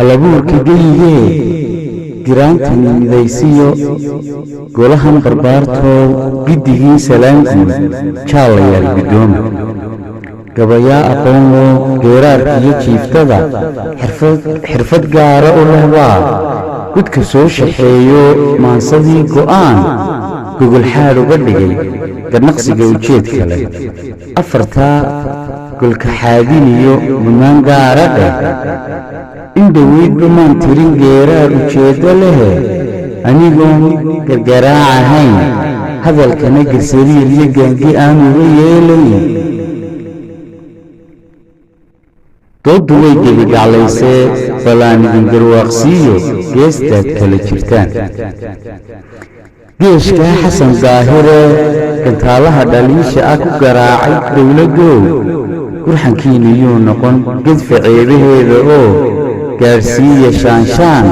halabuurka geyiye giraanta midaysiyo golahan barbaartoo giddigii salaantii jaalayaal guddooma gabayaa aqoon loo geeraarka iyo jiiftada xirfad gaara u leh baa gudka soo shaxeeyo maansadii go'aan gogol xaad uga dhigay ganaqsiga ujeed kale afartaa golka xaadiniyo mudnaan gaara dheh in dhaweyd dhumaan tirin geeraar ujeeddo lehe anigoon gargaraac ahayn hadalkana gasariir iyo gaangi aan uga yeelayn dooddu way gebigaclaysee balaan idin garwaaqsiiyo geestaad kala jirtaan geeshkaa xasan daahire gantaalaha dhaliisha ah ku garaacay dowladdow gurxankiiniyuu noqon gedfa ceebaheeda oo gaadhsiiya shaanshaan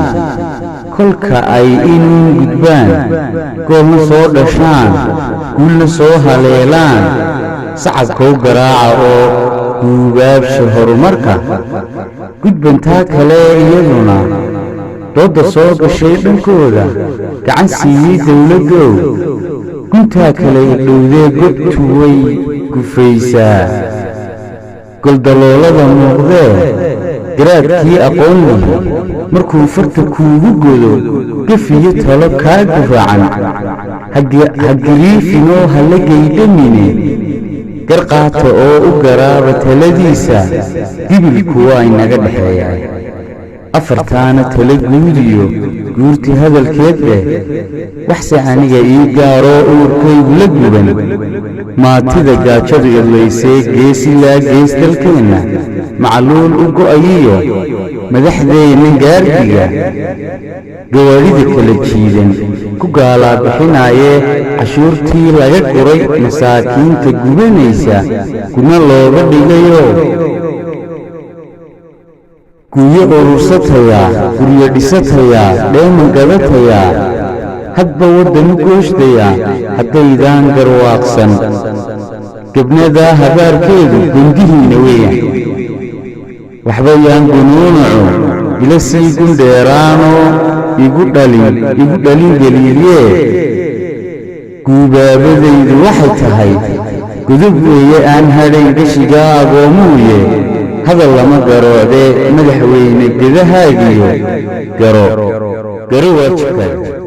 kolka ay inuu gudbaan goolna soo dhashaan guulna soo haleelaan sacabkow garaaca oo guubaabsha horumarka gudbantaa kale iyaduna doodda soo gashay dhankooda gacan siiyey dowladdow guntaa kale idhowdee godtu way gufaysaa goldaloolada muuqdee garaadkii aqoon lihi markuu farta kuugu godo gafiyo talo kaa gufaacan hagariifinoo hala gaydhamine garqaata oo u garaaba taladiisa dibilku waa inaga dhexeeyaan afartaana tala guudiyo guurti hadalkeed leh waxse aniga ii gaaroo uurkaygu la guban maatida gaajadu idlaysee geesilaa gees dalkeenna macluul u go'ayiyo madaxdeenna gaardiga gawaadhida kala jiidan ku gaalaa bixinaayee cashuurtii laga guray masaakiinta gubanaysa gudna looga dhigayoo guyo urursatayaa guryo dhisatayaa dheeman gadatayaa hadba waddanu goosdayaa haddaydaan garwaaqsan gebnadaa habaarkeedu gundihiinna weeyaan waxba yaan gunuunacu ila sii gundheeraanoo igu dhalin geliilyee guubaabadaydu waxay tahay gudub weeye aan hadhayn gashigaa agoomuhuye hadal lama garoodee madaxweyne gedahaagiyo garo waajibkaada